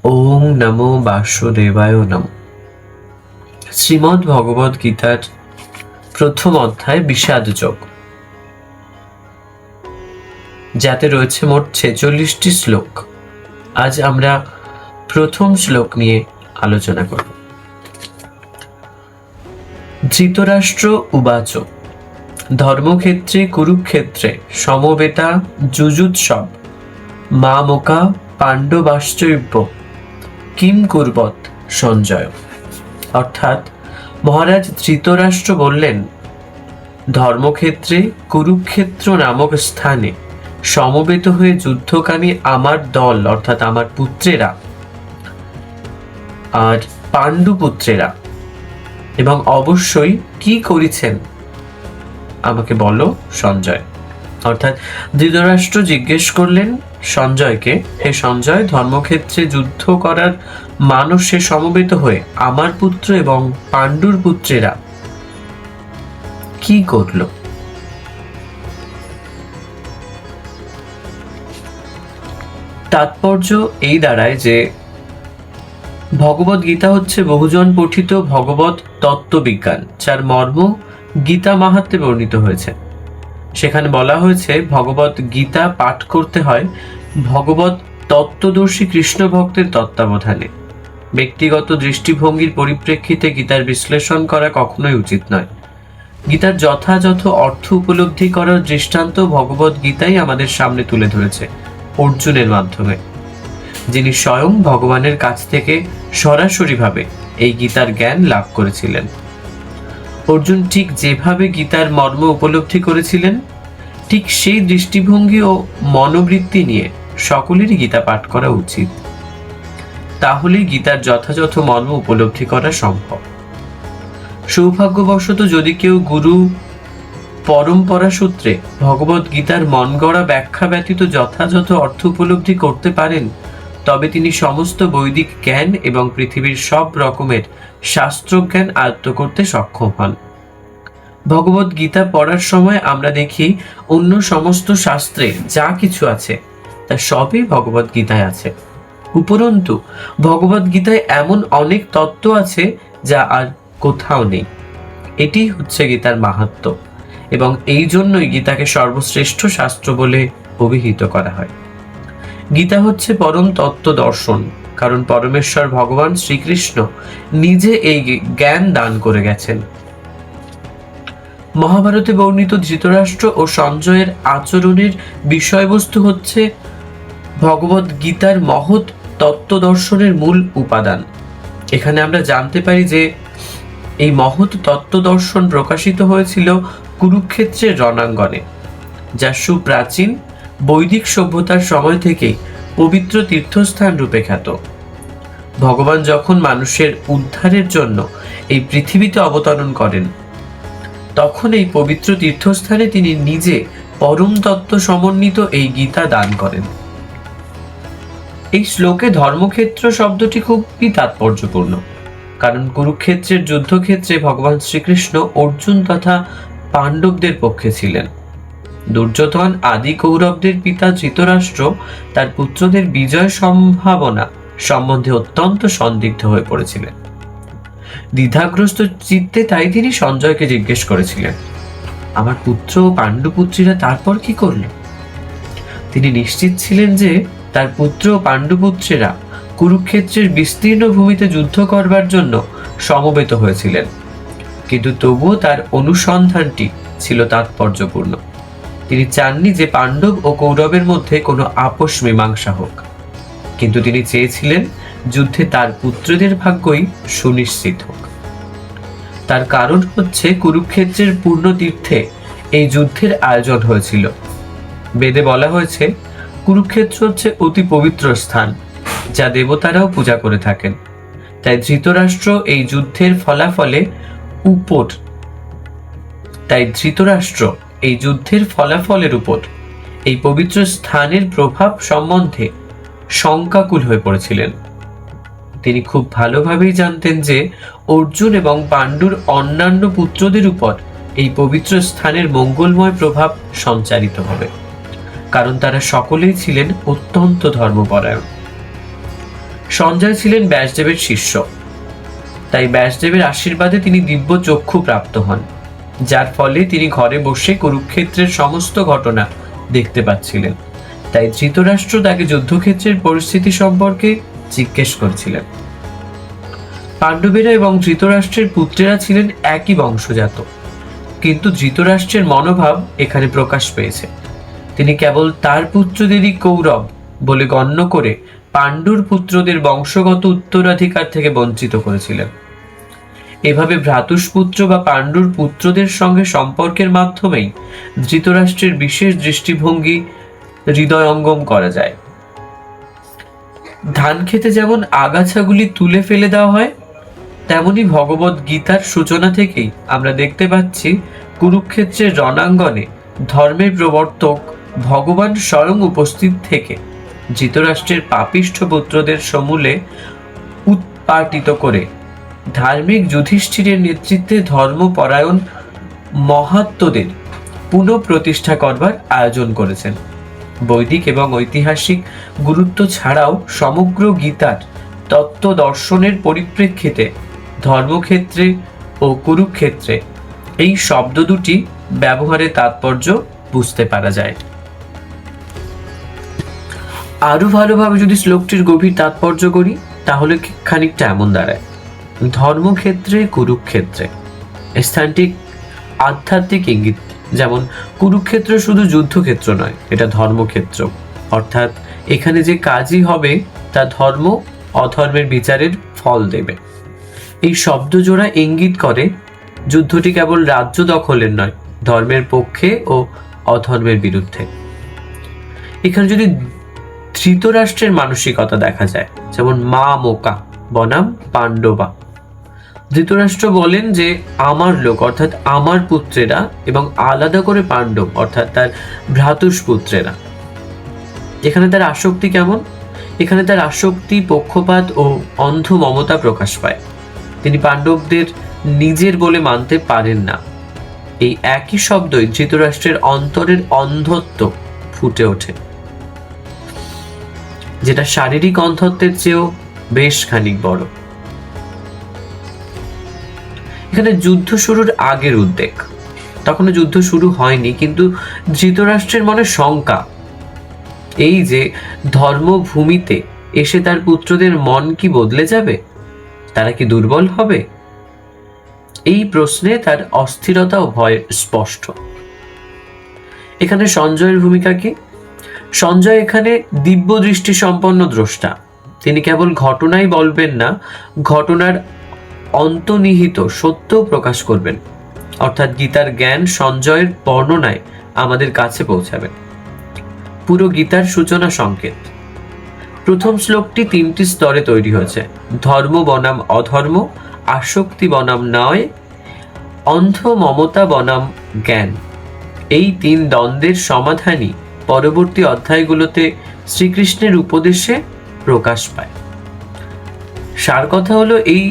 ওম নমো বাসুদেবায় নমঃ। শ্রীমদ্ ভগবদ গীতার প্রথম অধ্যায় বিষাদ যোগ, যাতে রয়েছে মোট 46টি শ্লোক। আজ আমরা প্রথম শ্লোক নিয়ে আলোচনা করব। ধৃতরাষ্ট্র উবাচ ধর্মক্ষেত্রে কুরুক্ষেত্রে সমবেতা যুযুৎসব মামকা পাণ্ডবাশ্চৈব কিম কুর্বত সঞ্জয়। অর্থাৎ মহারাজ ধৃতরাষ্ট্র বললেন, ধর্মক্ষেত্রে কুরুক্ষেত্র নামক স্থানে সমবেত হয়ে যুদ্ধকামী আমার দল অর্থাৎ আমার পুত্রেরা আর পাণ্ডুপুত্রেরা এবং অবশ্যই কি করেছেন আমাকে বলো সঞ্জয়। অর্থাৎ ধৃতরাষ্ট্র জিজ্ঞেস করলেন সঞ্জয়কে, হে সঞ্জয়, ধর্মক্ষেত্রে যুদ্ধ করার মানসে সমবেত হয়ে আমার পুত্র এবং পাণ্ডুর পুত্রেরা কি করল? তাৎপর্য এই দাঁড়ায় যে ভগবদ গীতা হচ্ছে বহুজন পঠিত ভগবত তত্ত্ববিজ্ঞান, যার মর্ম গীতা মাহাত্ম্যে বর্ণিত হয়েছে। সেখানে বলা হয়েছে ভগবত গীতা পাঠ করতে হয় ভগবত তত্ত্বদর্শী কৃষ্ণ ভক্তের তত্ত্বাবধানে। ব্যক্তিগত দৃষ্টিভঙ্গির পরিপ্রেক্ষিতে গীতার বিশ্লেষণ করা কখনোই উচিত নয়। গীতার যথাযথ অর্থ উপলব্ধি করার দৃষ্টান্ত ভগবত গীতাই আমাদের সামনে তুলে ধরেছে অর্জুনের মাধ্যমে, যিনি স্বয়ং ভগবানের কাছ থেকে সরাসরিভাবে এই গীতার জ্ঞান লাভ করেছিলেন। অর্জুন ঠিক যেভাবে গীতার মর্ম উপলব্ধি করেছিলেন, ঠিক সেই দৃষ্টিভঙ্গি ও মনোবৃত্তি নিয়ে সকলেরই গীতা পাঠ করা উচিত। তাহলেই গীতার যথাযথ মর্ম উপলব্ধি করা সম্ভব। সৌভাগ্যবশত যদি কেউ গুরু পরম্পরা সূত্রে ভগবত গীতার মন গড়া ব্যাখ্যা ব্যতীত যথাযথ অর্থ উপলব্ধি করতে পারেন, তবে তিনি সমস্ত বৈদিক জ্ঞান এবং পৃথিবীর সব রকমের শাস্ত্রজ্ঞান আয়ত্ত করতে সক্ষম হন। ভগবত গীতা পড়ার সময় আমরা দেখি অন্য সমস্ত শাস্ত্রে যা কিছু আছে তা সবই ভগবত গীতায় আছে। উপরন্তু ভগবত গীতায় এমন অনেক তত্ত্ব আছে যা আর কোথাও নেই। এটি হচ্ছে গীতার মাহাত্ম্য, এবং এই জন্যই গীতাকে সর্বশ্রেষ্ঠ শাস্ত্র বলে অভিহিত করা হয়। গীতা হচ্ছে পরম তত্ত্ব দর্শন, কারণ পরমেশ্বর ভগবান শ্রীকৃষ্ণ নিজে এই জ্ঞান দান করে গেছেন। মহাভারতে বর্ণিত ধৃতরাষ্ট্র ও সঞ্জয়ের আচরণের বিষয়বস্তু হচ্ছে ভগবত গীতার মহৎ তত্ত্ব দর্শনের মূল উপাদান। এখানে আমরা জানতে পারি যে এই মহৎ তত্ত্ব দর্শন প্রকাশিত হয়েছিল কুরুক্ষেত্রের রণাঙ্গনে, যা সুপ্রাচীন বৈদিক সভ্যতার সময় থেকেই পবিত্র তীর্থস্থান রূপে খ্যাত। ভগবান যখন মানুষের উদ্ধারের জন্য এই পৃথিবীতে অবতরণ করেন, তখন এই পবিত্র তীর্থস্থানে তিনি নিজে পরম তত্ত্ব সমন্বিত এই গীতা দান করেন। এই শ্লোকে ধর্মক্ষেত্র শব্দটি খুবই তাৎপর্যপূর্ণ, কারণ কুরুক্ষেত্রের যুদ্ধক্ষেত্রে ভগবান শ্রীকৃষ্ণ অর্জুন তথা পাণ্ডবদের পক্ষে ছিলেন। দুর্যোধন আদি কৌরবদের পিতা ধৃতরাষ্ট্র তার পুত্রদের বিজয় সম্ভাবনা সম্বন্ধে অত্যন্ত সন্দিগ্ধ হয়ে পড়েছিলেন। দ্বিধাগ্রস্ত চিত্তে তাই তিনি সঞ্জয়কে জিজ্ঞেস করেছিলেন, আমার পুত্র ও পাণ্ডুপুত্রীরা তারপর কি করল? তিনি নিশ্চিত ছিলেন যে তার পুত্র ও পাণ্ডুপুত্রেরা কুরুক্ষেত্রের বিস্তীর্ণ ভূমিতে যুদ্ধ করবার জন্য সমবেত হয়েছিলেন, কিন্তু তবুও তার অনুসন্ধানটি ছিল তাৎপর্যপূর্ণ। তিনি চাননি যে পাণ্ডব ও কৌরবের মধ্যে কোনো আপোষ মীমাংসা হোক, কিন্তু তিনি চেয়েছিলেন যুদ্ধে তার পুত্রদের ভাগ্যই সুনিশ্চিত হোক। তার কারণ হচ্ছে কুরুক্ষেত্রের পূর্ণ তীর্থে এই যুদ্ধের আয়োজন হয়েছিল। বেদে বলা হয়েছে কুরুক্ষেত্র হচ্ছে অতি পবিত্র স্থান, যা দেবতারাও পূজা করে থাকেন। তাই ধৃতরাষ্ট্র এই যুদ্ধের ফলাফলের উপর এই পবিত্র স্থানের প্রভাব সম্বন্ধে শঙ্কাকুল হয়ে পড়েছিলেন। তিনি খুব ভালোভাবেই জানতেন যে অর্জুন এবং পাণ্ডুর অন্যান্য পুত্রদের উপর এই পবিত্র স্থানের মঙ্গলময় প্রভাব সঞ্চারিত হবে, কারণ তারা সকলেই ছিলেন অত্যন্ত ধর্মপরায়ণ। সঞ্জয় ছিলেন ব্যাসদেবের শিষ্য, তাই ব্যাসদেবের আশীর্বাদে তিনি দিব্য চক্ষু প্রাপ্ত হন, যার ফলে তিনি ঘরে বসে কুরুক্ষেত্রের সমস্ত ঘটনা দেখতে পাচ্ছিলেন। তাই ধৃতরাষ্ট্র তাকে যুদ্ধক্ষেত্রের পরিস্থিতি সম্পর্কে জিজ্ঞেস করছিলেন। পাণ্ডবেরা এবং ধৃতরাষ্ট্রের পুত্রেরা ছিলেন একই বংশজাত, কিন্তু ধৃতরাষ্ট্রের মনোভাব এখানে প্রকাশ পেয়েছে। তিনি কেবল তার পুত্রদেরই কৌরব বলে গণ্য করে পাণ্ডুর পুত্রদের বংশগত উত্তরাধিকার থেকে বঞ্চিত করেছিলেন। এভাবে ভ্রাতুষ্পুত্র বা পাণ্ডুর পুত্রদের সঙ্গে সম্পর্কের মাধ্যমেই ধৃতরাষ্ট্রের বিশেষ দৃষ্টিভঙ্গি হৃদয়ঙ্গম করা যায়। ধান খেতে যেমন আগাছাগুলি তুলে ফেলে দেওয়া হয়, তেমনি ভগবত গীতার সূচনা থেকেই আমরা দেখতে পাচ্ছি কুরুক্ষেত্রের রণাঙ্গনে ধর্মের প্রবর্তক ভগবান স্বয়ং উপস্থিত থেকে ধৃতরাষ্ট্রের পাপিষ্ঠ পুত্রদের সমূলে উৎপাটিত করে ধার্মিক যুধিষ্ঠিরের নেতৃত্বে ধর্মপরায়ণ মহাত্মদের পুনঃপ্রতিষ্ঠা করবার আয়োজন করেছেন। বৈদিক এবং ঐতিহাসিক গুরুত্ব ছাড়াও সমগ্র গীতার তত্ত্ব দর্শনের পরিপ্রেক্ষিতে ধর্মক্ষেত্রে ও কুরুক্ষেত্রে এই শব্দ দুটি ব্যবহারের তাৎপর্য বুঝতে পারা যায়। আরো ভালোভাবে যদি শ্লোকটির গভীর তাৎপর্য করি, তাহলে খানিকটা এমন দাঁড়ায়: ধর্মক্ষেত্রে কুরুক্ষেত্রে স্থানটি আধ্যাত্মিক ইঙ্গিত। যেমন কুরুক্ষেত্র শুধু যুদ্ধক্ষেত্র নয়, এটা ধর্মক্ষেত্র, অর্থাৎ এখানে যে কাজই হবে তা ধর্ম অধর্মের বিচারের ফল দেবে। এই শব্দ জোড়া ইঙ্গিত করে যুদ্ধটি কেবল রাজ্য দখলের নয়, ধর্মের পক্ষে ও অধর্মের বিরুদ্ধে। এখানে যদি ধৃতরাষ্ট্রের মানসিকতা দেখা যায়, যেমন মা মোকা বনাম পাণ্ডবা। ধৃতরাষ্ট্র বলেন যে আমার লোক অর্থাৎ আমার পুত্রেরা, এবং আলাদা করে পাণ্ডব অর্থাৎ তার ভ্রাতুষ্পুত্রেরা। এখানে তার আসক্তি কেমন? এখানে তার আসক্তি, পক্ষপাত ও অন্ধ মমতা প্রকাশ পায়। তিনি পাণ্ডবদের নিজের বলে মানতে পারেন না। এই একই শব্দই ধৃতরাষ্ট্রের অন্তরের অন্ধত্ব ফুটে ওঠে, যেটা শারীরিক অন্ধত্বের চেয়েও বেশ খানিক বড়। এখানে যুদ্ধ শুরুর আগের উদ্বেগ, তখনও যুদ্ধ শুরু হয়নি, কিন্তু ধৃতরাষ্ট্রের মনে শঙ্কা, এই যে ধর্মভূমিতে এসে তার পুত্রদের মন কি বদলে যাবে, তারা কি দুর্বল হবে? এই প্রশ্নে তার অস্থিরতা ও ভয় স্পষ্ট। এখানে সঞ্জয়ের ভূমিকা কি? সঞ্জয় এখানে দিব্য দৃষ্টি সম্পন্ন দ্রষ্টা। তিনি কেবল ঘটনাই বলবেন না, ঘটনার অন্তর্নিহিত সত্য প্রকাশ করবেন, অর্থাৎ গীতার জ্ঞান সঞ্জয়ের বর্ণনায় আমাদের কাছে পৌঁছাবেন। পুরো গীতার সূচনা সংকেত। প্রথম শ্লোকটি 3টি স্তরে তৈরি হয়েছে: ধর্ম বনাম অধর্ম, আসক্তি বনাম নয়, অন্ধ মমতা বনাম জ্ঞান। এই 3 দ্বন্দ্বের সমাধানই পরবর্তী অধ্যায়গুলোতে শ্রীকৃষ্ণের উপদেশে প্রকাশ পায়। সার কথা হলো, এই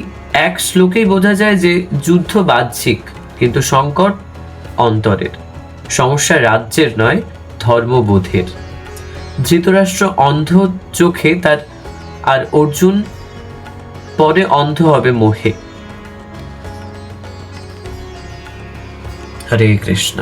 এক শ্লোকেই বোঝা যায় যে যুদ্ধ বাহ্যিক, কিন্তু সংকট অন্তরের। সমস্যা রাজ্যের নয়, ধর্মবোধের। ধৃতরাষ্ট্র অন্ধ চোখে তার, আর অর্জুন পরে অন্ধ হবে মোহে। হরে কৃষ্ণ।